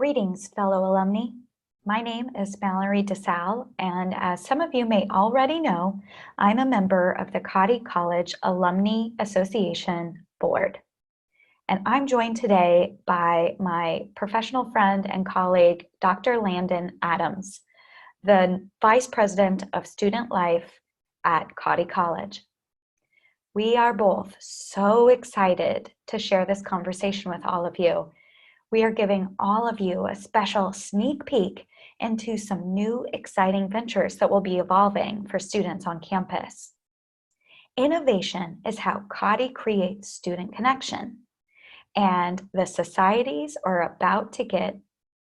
Greetings, fellow alumni. My name is Mallory DeSalle, and as some of you may already know, I'm a member of the Cotty College Alumni Association Board. And I'm joined today by my professional friend and colleague, Dr. Landon Adams, the Vice President of Student Life at Cotty College. We are both so excited to share this conversation with all of you. We are giving all of you a special sneak peek into some new exciting ventures that will be evolving for students on campus. Innovation is how Cotty creates student connection, and the societies are about to get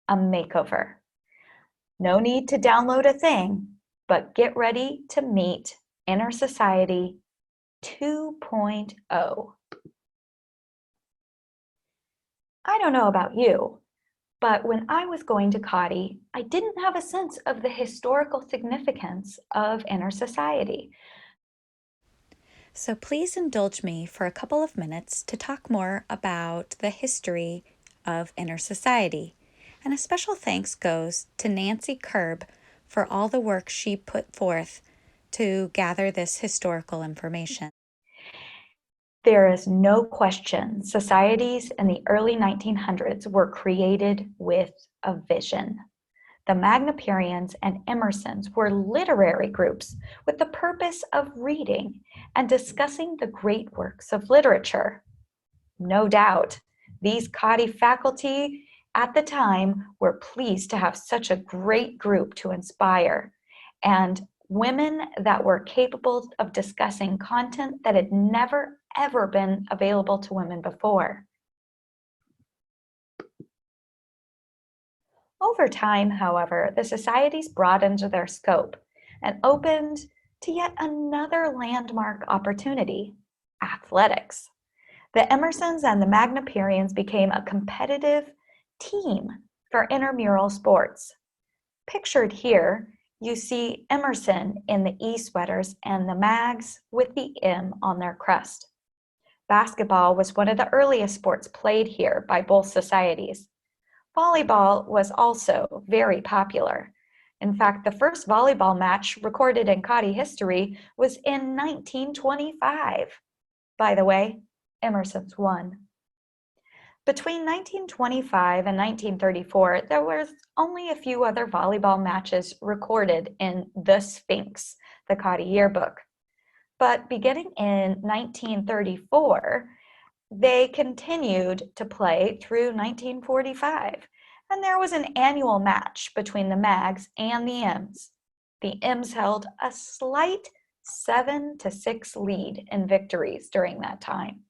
a makeover. No need to download a thing, but get ready to meet InterSociety 2.0. I don't know about you, but when I was going to Cotty, I didn't have a sense of the historical significance of InterSociety. So please indulge me for a couple of minutes to talk more about the history of InterSociety. And a special thanks goes to Nancy Kerb for all the work she put forth to gather this historical information. There is no question societies in the early 1900s were created with a vision. The Magnapurians and Emersons were literary groups with the purpose of reading and discussing the great works of literature. No doubt, these Cotty faculty at the time were pleased to have such a great group to inspire, and women that were capable of discussing content that had never ever been available to women before. Over time, however, the societies broadened their scope and opened to yet another landmark opportunity: athletics. The Emersons and the Magnapurians became a competitive team for intramural sports. Pictured here, you see Emerson in the E sweaters and the Mags with the M on their crest. Basketball was one of the earliest sports played here by both societies. Volleyball was also very popular. In fact, the first volleyball match recorded in Cotty history was in 1925. By the way, Emerson's won. Between 1925 and 1934, there was only a few other volleyball matches recorded in the Sphinx, the Cotty yearbook. But beginning in 1934, they continued to play through 1945, and there was an annual match between the Mags and the M's. The M's held a slight 7-6 lead in victories during that time.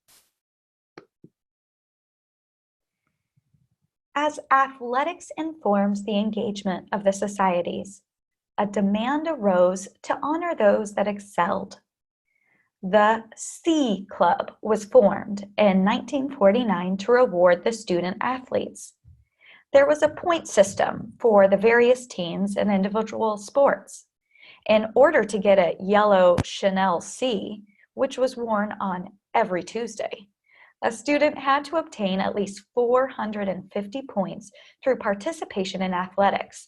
As athletics informs the engagement of the societies, a demand arose to honor those that excelled. The C Club was formed in 1949 to reward the student athletes. There was a point system for the various teams and individual sports. In order to get a yellow Chanel C, which was worn on every Tuesday, a student had to obtain at least 450 points through participation in athletics.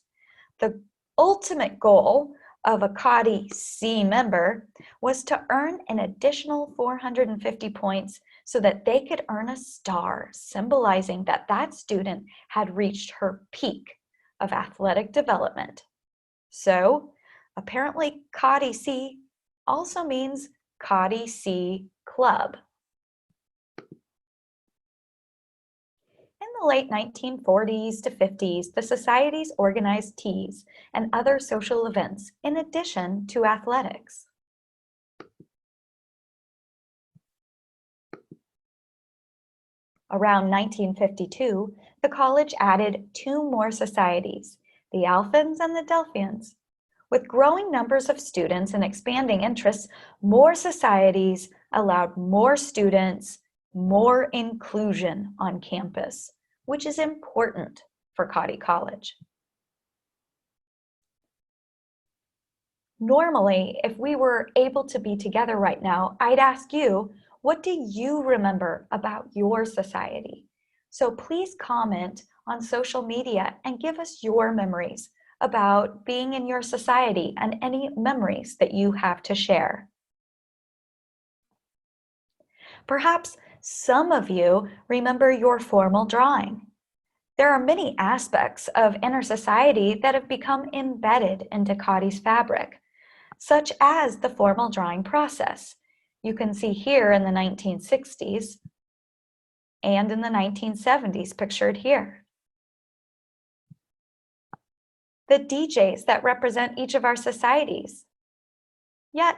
The ultimate goal of a Cotty C member was to earn an additional 450 points so that they could earn a star, symbolizing that that student had reached her peak of athletic development. So apparently Cotty C also means Cotty C Club. In the late 1940s to 50s, the societies organized teas and other social events in addition to athletics. Around 1952, the college added 2 more societies, the Alphans and the Delphians. With growing numbers of students and expanding interests, more societies allowed more students, more inclusion on campus, which is important for Cotty College. Normally, if we were able to be together right now, I'd ask you, what do you remember about your society? So please comment on social media and give us your memories about being in your society and any memories that you have to share. Perhaps some of you remember your formal drawing. There are many aspects of InterSociety that have become embedded into Cottie's fabric, such as the formal drawing process. You can see here in the 1960s and in the 1970s pictured here. The DJs that represent each of our societies. Yet,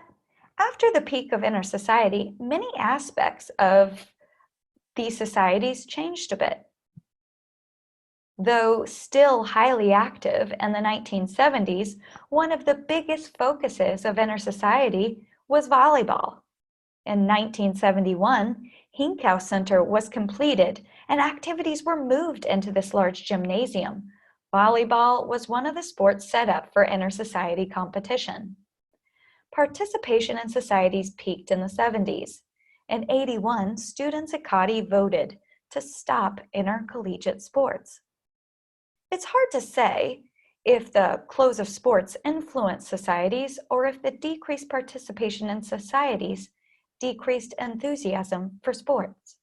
after the peak of InterSociety, many aspects of these societies changed a bit. Though still highly active in the 1970s, one of the biggest focuses of InterSociety was volleyball. In 1971, Hinkau Center was completed and activities were moved into this large gymnasium. Volleyball was one of the sports set up for InterSociety competition. Participation in societies peaked in the 70s. In 81, students at Cottee voted to stop intercollegiate sports. It's hard to say if the close of sports influenced societies or if the decreased participation in societies decreased enthusiasm for sports.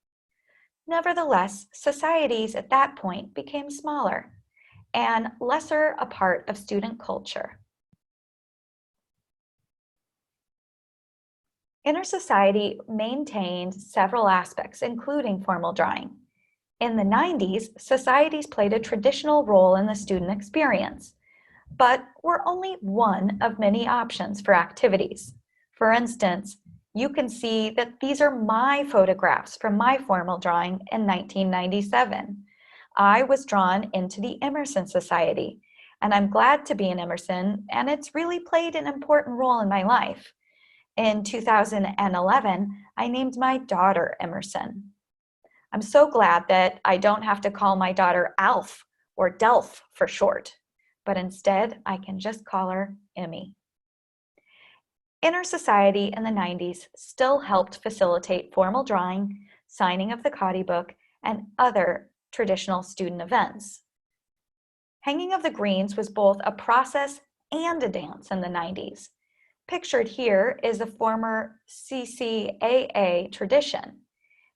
Nevertheless, societies at that point became smaller and lesser a part of student culture. InterSociety maintained several aspects, including formal drawing. In the 90s, societies played a traditional role in the student experience, but were only one of many options for activities. For instance, you can see that these are my photographs from my formal drawing in 1997. I was drawn into the Emerson Society, and I'm glad to be in Emerson, and it's really played an important role in my life. In 2011, I named my daughter Emerson. I'm so glad that I don't have to call my daughter Alf or Delph for short, but instead I can just call her Emmy. InterSociety in the 90s still helped facilitate formal drawing, signing of the Cottee book, and other traditional student events. Hanging of the Greens was both a process and a dance in the 90s. Pictured here is a former CCAA tradition,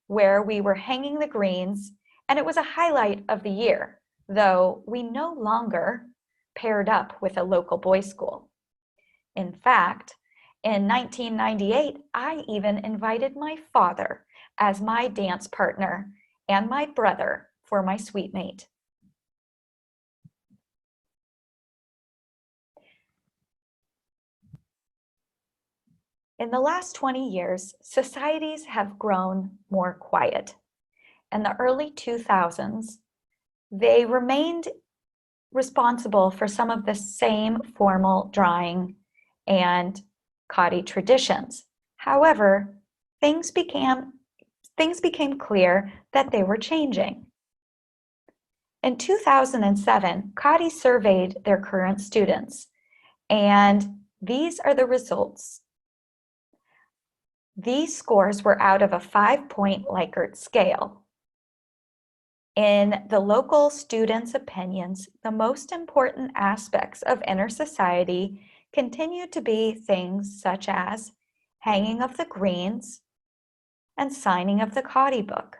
where we were hanging the greens, and it was a highlight of the year, though we no longer paired up with a local boys' school. In fact, in 1998, I even invited my father as my dance partner and my brother for my suite mate. In the last 20 years, societies have grown more quiet. In the early 2000s, they remained responsible for some of the same formal drawing and Cottee traditions. However, things became clear that they were changing. In 2007, Cottee surveyed their current students, and these are the results. These scores were out of a 5-point Likert scale. In the local students' opinions, the most important aspects of InterSociety continue to be things such as hanging of the greens and signing of the Cottee book.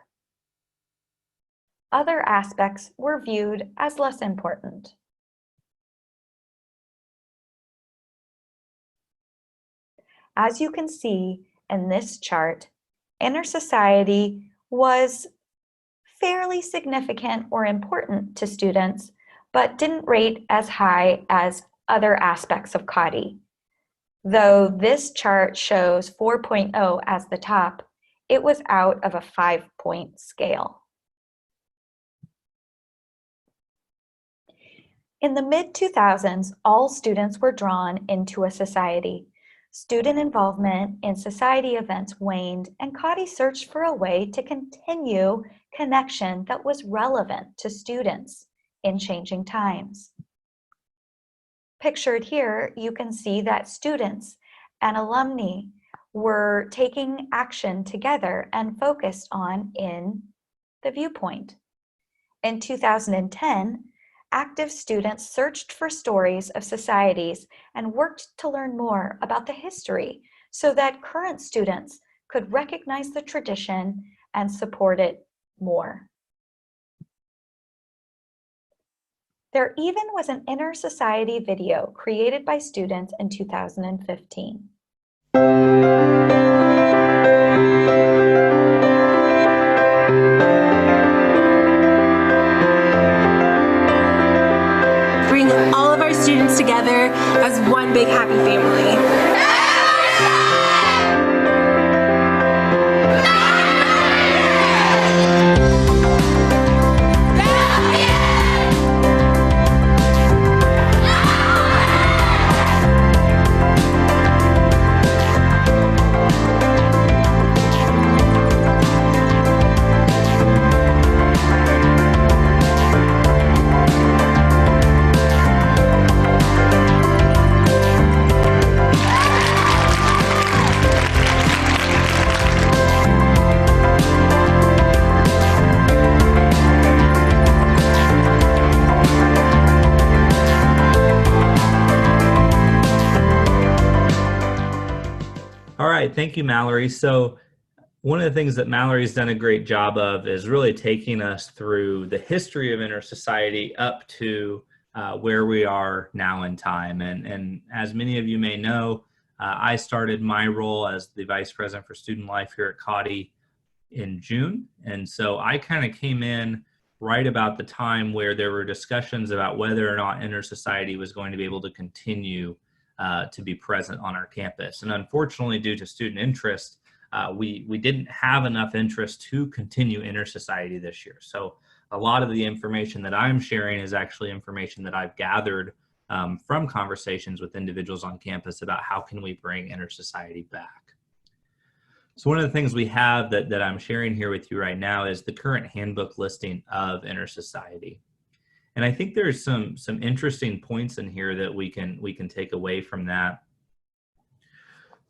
Other aspects were viewed as less important. As you can see in this chart, InterSociety was fairly significant or important to students, but didn't rate as high as other aspects of Cottee. Though this chart shows 4.0 as the top, it was out of a 5-point scale. In the mid-2000s, all students were drawn into a society. Student involvement in society events waned, and Cottee searched for a way to continue connection that was relevant to students in changing times. Pictured here, you can see that students and alumni were taking action together and focused on in the viewpoint. In 2010, active students searched for stories of societies and worked to learn more about the history so that current students could recognize the tradition and support it more. There even was an InterSociety video created by students in 2015. Bring all of our students together as one big happy family. All right, thank you, Mallory. So one of the things that Mallory's done a great job of is really taking us through the history of InterSociety up to where we are now in time. And as many of you may know, I started my role as the Vice President for Student Life here at CAUTI in June. And so I kind of came in right about the time where there were discussions about whether or not InterSociety was going to be able to continue to be present on our campus. And unfortunately, due to student interest, we didn't have enough interest to continue InterSociety this year. So a lot of the information that I'm sharing is actually information that I've gathered from conversations with individuals on campus about how can we bring InterSociety back. So one of the things we have that I'm sharing here with you right now is the current handbook listing of InterSociety. And I think there's some interesting points in here that we can take away from that.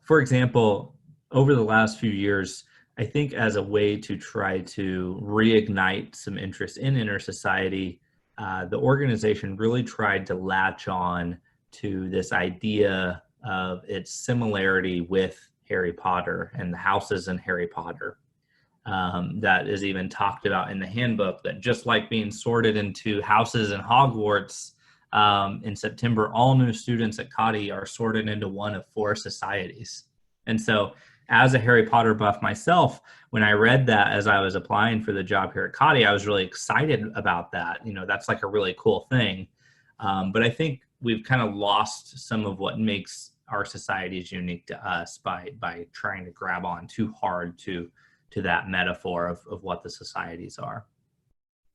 For example, over the last few years, I think as a way to try to reignite some interest in InterSociety, the organization really tried to latch on to this idea of its similarity with Harry Potter and the houses in Harry Potter. That is even talked about in the handbook, that just like being sorted into houses in Hogwarts in September, all new students at CAUTI are sorted into one of 4 societies. And so as a Harry Potter buff myself, when I read that as I was applying for the job here at CAUTI, I was really excited about that. You know, that's like a really cool thing. But I think we've kind of lost some of what makes our societies unique to us by trying to grab on too hard to that metaphor of what the societies are.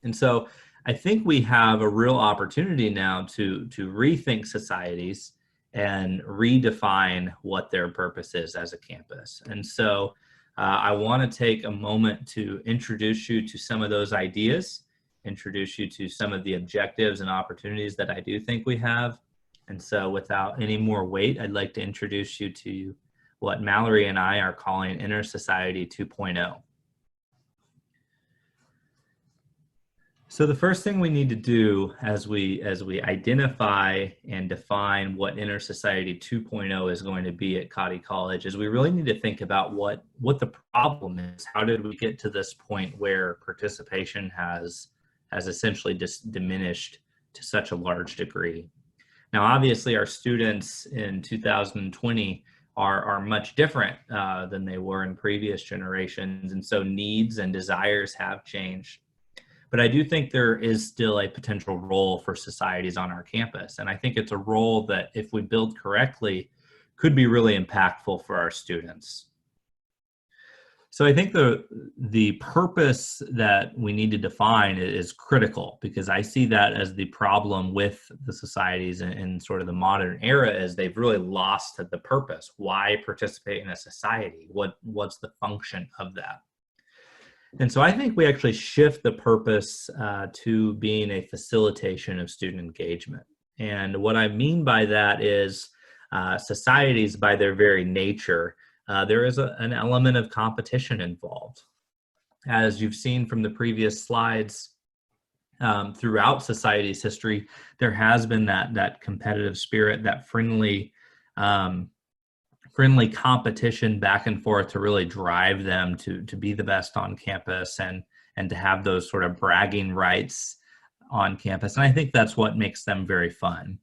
And so I think we have a real opportunity now to rethink societies and redefine what their purpose is as a campus. And so I want to take a moment to introduce you to some of those ideas, introduce you to some of the objectives and opportunities that I do think we have. And so without any more wait, I'd like to introduce you to what Mallory and I are calling InterSociety 2.0. So the first thing we need to do as we identify and define what InterSociety 2.0 is going to be at CAUTI College is we really need to think about what the problem is. How did we get to this point where participation has essentially just diminished to such a large degree? Now, obviously, our students in 2020 are much different than they were in previous generations, and so needs and desires have changed. But I do think there is still a potential role for societies on our campus, and I think it's a role that, if we build correctly, could be really impactful for our students. So I think the purpose that we need to define is critical, because I see that as the problem with the societies in sort of the modern era, is they've really lost the purpose. Why participate in a society? What's the function of that? And so I think we actually shift the purpose to being a facilitation of student engagement. And what I mean by that is societies, by their very nature, there is an element of competition involved. As you've seen from the previous slides, throughout society's history, there has been that competitive spirit, that friendly competition back and forth to really drive them to be the best on campus and to have those sort of bragging rights on campus. And I think that's what makes them very fun.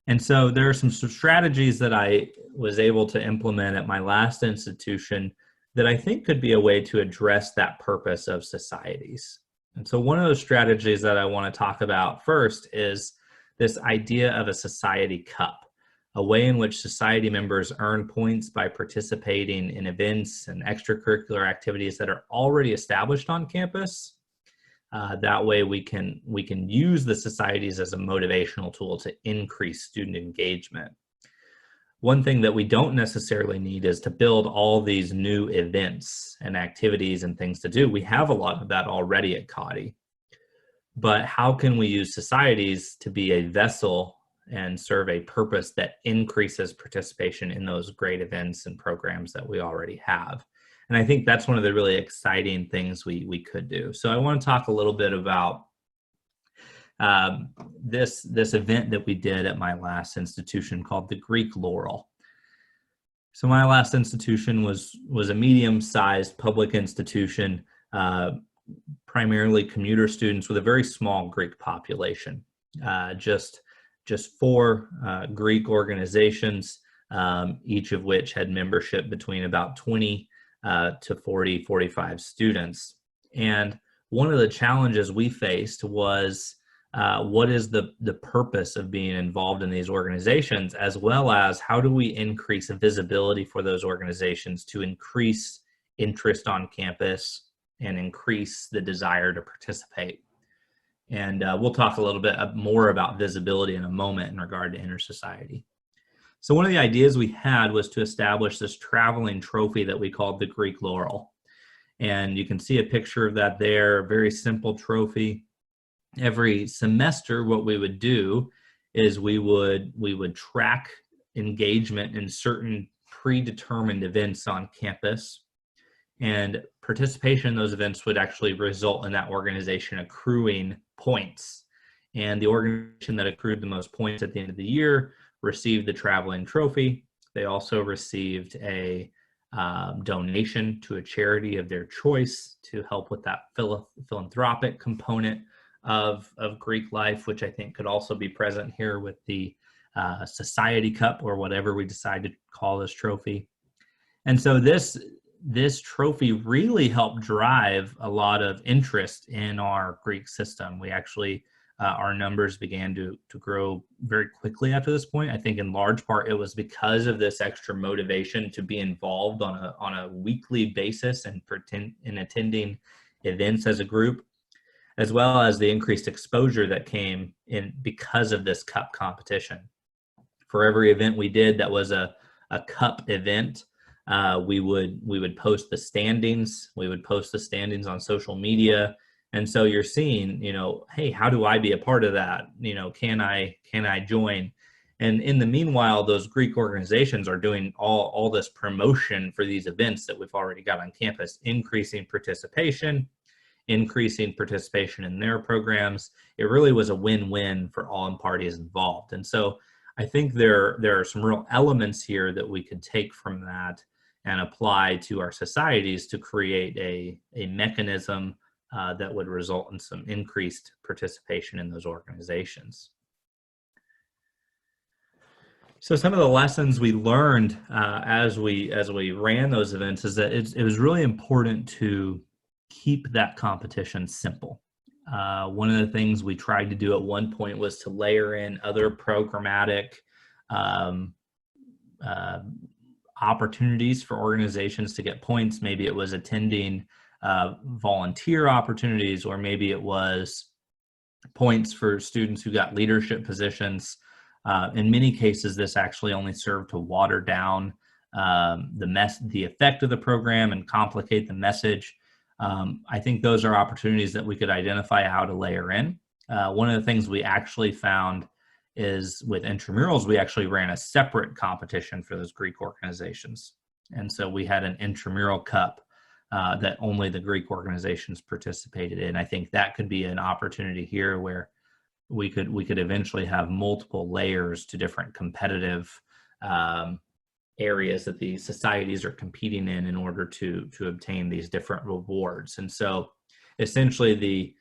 And so there are some strategies that I was able to implement at my last institution that I think could be a way to address that purpose of societies. And so one of those strategies that I want to talk about first is this idea of a society cup, a way in which society members earn points by participating in events and extracurricular activities that are already established on campus. That way we can use the societies as a motivational tool to increase student engagement. One thing that we don't necessarily need is to build all these new events and activities and things to do. We have a lot of that already at CAUTI. But how can we use societies to be a vessel and serve a purpose that increases participation in those great events and programs that we already have? And I think that's one of the really exciting things we could do. So I want to talk a little bit about this event that we did at my last institution called the Greek Laurel. So my last institution was a medium-sized public institution, primarily commuter students with a very small Greek population. Just 4 Greek organizations, each of which had membership between about 20 to 40, 45 students. And one of the challenges we faced was what is the purpose of being involved in these organizations, as well as how do we increase visibility for those organizations to increase interest on campus and increase the desire to participate. And we'll talk a little bit more about visibility in a moment in regard to InterSociety. So one of the ideas we had was to establish this traveling trophy that we called the Greek Laurel. And you can see a picture of that there, a very simple trophy. Every semester, what we would do is we would track engagement in certain predetermined events on campus, and participation in those events would actually result in that organization accruing points. And the organization that accrued the most points at the end of the year received the traveling trophy. They also received a donation to a charity of their choice to help with that philanthropic component of Greek life, which I think could also be present here with the Society Cup or whatever we decide to call this trophy. And so this trophy really helped drive a lot of interest in our Greek system. We actually, our numbers began to grow very quickly after this point. I think in large part it was because of this extra motivation to be involved on a weekly basis and attending events as a group, as well as the increased exposure that came in because of this cup competition. For every event we did that was a cup event, we would post the standings. We would post the standings on social media. And so you're seeing, hey, how do I be a part of that? Can I join? And in the meanwhile, those Greek organizations are doing all this promotion for these events that we've already got on campus, increasing participation in their programs. It really was a win-win for all parties involved. And so I think there are some real elements here that we could take from that and apply to our societies to create a mechanism that would result in some increased participation in those organizations. So some of the lessons we learned as we ran those events is that it was really important to keep that competition simple. One of the things we tried to do at one point was to layer in other programmatic opportunities for organizations to get points. Maybe it was attending volunteer opportunities, or maybe it was points for students who got leadership positions. In many cases, this actually only served to water down the effect of the program and complicate the message. I think those are opportunities that we could identify how to layer in. One of the things we actually found is with intramurals, we actually ran a separate competition for those Greek organizations. And so we had an intramural cup that only the Greek organizations participated in. I think that could be an opportunity here where we could eventually have multiple layers to different competitive areas that the societies are competing in order to obtain these different rewards. And so essentially the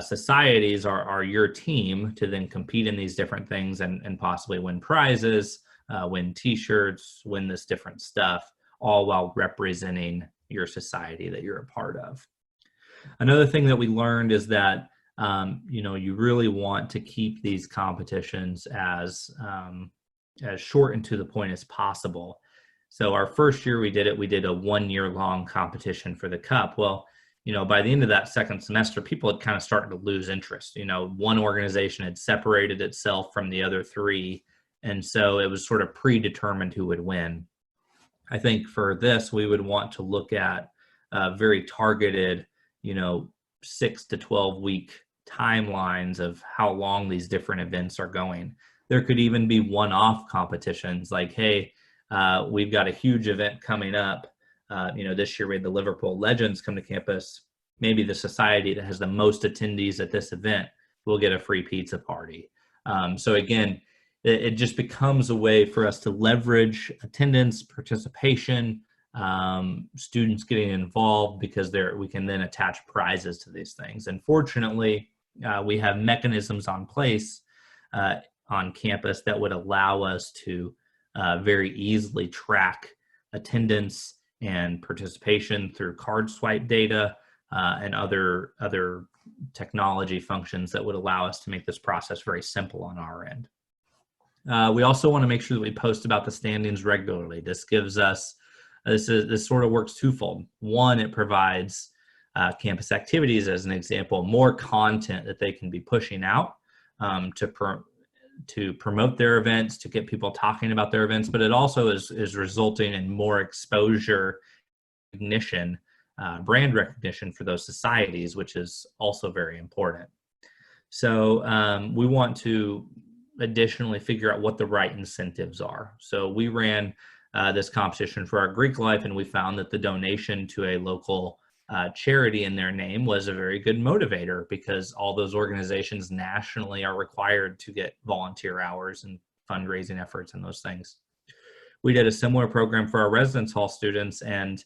societies are your team to then compete in these different things and possibly win prizes, win t-shirts, win this different stuff, all while representing your society that you're a part of. Another thing that we learned is that you really want to keep these competitions as short and to the point as possible. So our first year we did a 1 year long competition for the cup. Well, by the end of that second semester, people had kind of started to lose interest. One organization had separated itself from the other three, and so it was sort of predetermined who would win. I think for this, we would want to look at very targeted, 6 to 12 week timelines of how long these different events are going. There could even be one-off competitions like, hey, we've got a huge event coming up. This year we had the Liverpool Legends come to campus. Maybe the society that has the most attendees at this event will get a free pizza party. So again, it just becomes a way for us to leverage attendance, participation, students getting involved, because we can then attach prizes to these things. And fortunately, we have mechanisms on place on campus that would allow us to very easily track attendance and participation through card swipe data and other technology functions that would allow us to make this process very simple on our end. We also want to make sure that we post about the standings regularly. This gives us, this sort of works twofold. One, it provides campus activities, as an example, more content that they can be pushing out to promote their events, to get people talking about their events, but it also is resulting in more exposure, recognition, brand recognition for those societies, which is also very important. So we want to additionally figure out what the right incentives are. So we ran this competition for our Greek life, and we found that the donation to a local charity in their name was a very good motivator, because all those organizations nationally are required to get volunteer hours and fundraising efforts and those things. We did a similar program for our residence hall students, and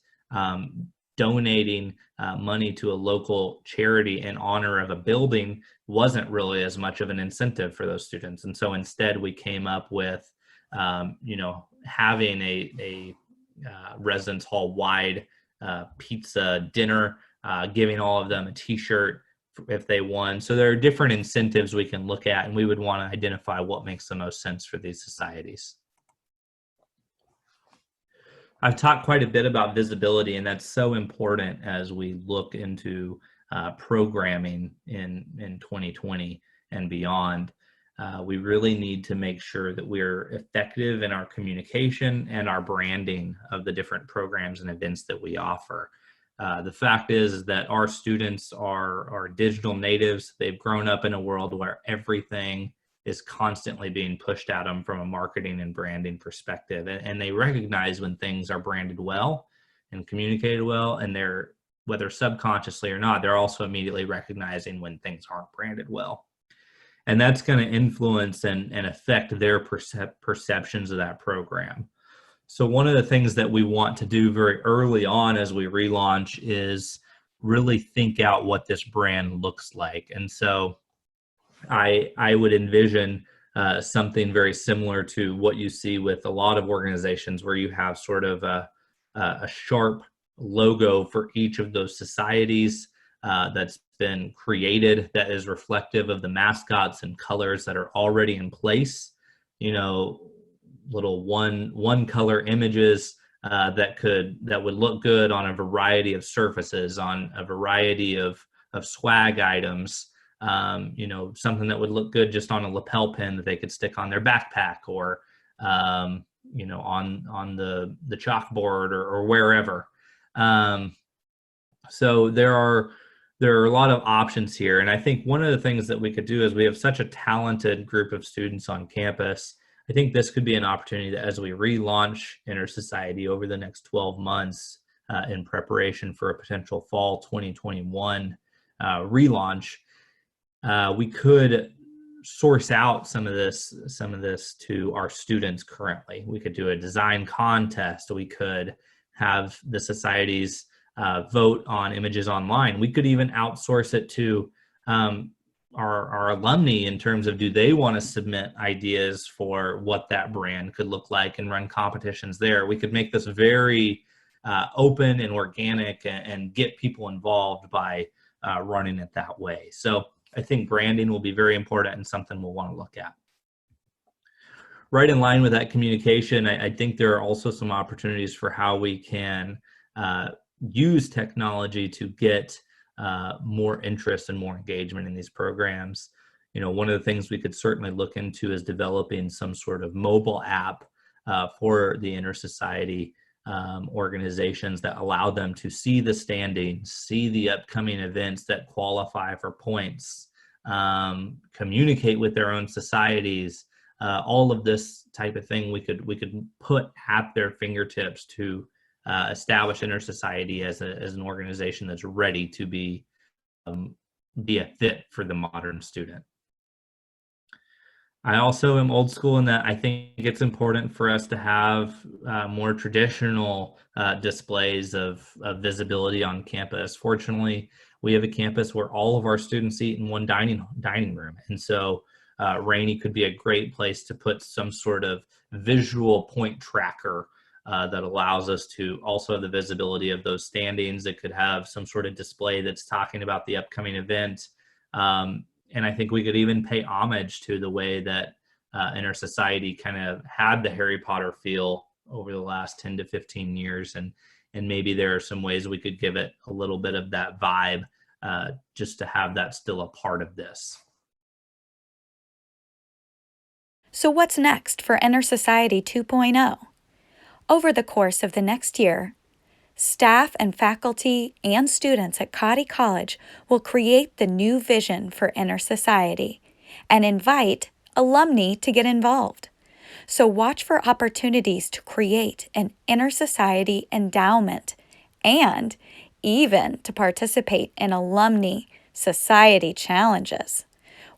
donating money to a local charity in honor of a building wasn't really as much of an incentive for those students. And so instead we came up with, having a residence hall wide pizza dinner, giving all of them a t-shirt if they won. So there are different incentives we can look at, and we would want to identify what makes the most sense for these societies. I've talked quite a bit about visibility, and that's so important as we look into programming in 2020 and beyond. We really need to make sure that we're effective in our communication and our branding of the different programs and events that we offer. The fact is that our students are digital natives. They've grown up in a world where everything is constantly being pushed at them from a marketing and branding perspective. And they recognize when things are branded well and communicated well, and whether subconsciously or not, they're also immediately recognizing when things aren't branded well. And that's going to influence and affect their perceptions of that program. So one of the things that we want to do very early on as we relaunch is really think out what this brand looks like. And so I would envision something very similar to what you see with a lot of organizations, where you have sort of a sharp logo for each of those societies that's been created, that is reflective of the mascots and colors that are already in place. Little one color images that would look good on a variety of surfaces, on a variety of swag items. Something that would look good just on a lapel pin that they could stick on their backpack, or on the chalkboard or wherever. So there are a lot of options here, and I think one of the things that we could do is, we have such a talented group of students on campus. I think this could be an opportunity that, as we relaunch InterSociety over the next 12 months, in preparation for a potential fall 2021 relaunch, we could source out some of this to our students currently. We could do a design contest. We could have the societies vote on images online. We could even outsource it to our alumni in terms of, do they want to submit ideas for what that brand could look like and run competitions there. We could make this very open and organic, and get people involved by running it that way. So I think branding will be very important and something we'll want to look at. Right in line with that communication, I think there are also some opportunities for how we can use technology to get more interest and more engagement in these programs. One of the things we could certainly look into is developing some sort of mobile app for the InterSociety organizations that allow them to see the standings, see the upcoming events that qualify for points, communicate with their own societies. All of this type of thing we could put at their fingertips to establish InterSociety as an organization that's ready to be a fit for the modern student. I also am old school in that I think it's important for us to have more traditional displays of visibility on campus. Fortunately, we have a campus where all of our students eat in one dining room. And so Rainey could be a great place to put some sort of visual point tracker that allows us to also have the visibility of those standings. It could have some sort of display that's talking about the upcoming event. And I think we could even pay homage to the way that InterSociety kind of had the Harry Potter feel over the last 10 to 15 years. And maybe there are some ways we could give it a little bit of that vibe, just to have that still a part of this. So what's next for InterSociety 2.0? Over the course of the next year, staff and faculty and students at Cady College will create the new vision for InterSociety and invite alumni to get involved. So watch for opportunities to create an InterSociety endowment and even to participate in alumni society challenges.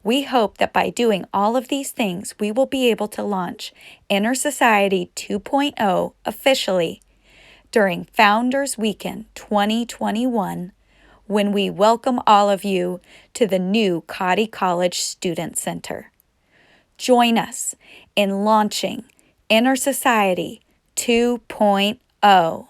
We hope that by doing all of these things, we will be able to launch InterSociety 2.0 officially during Founders Weekend 2021, when we welcome all of you to the new Cady College Student Center. Join us in launching InterSociety 2.0.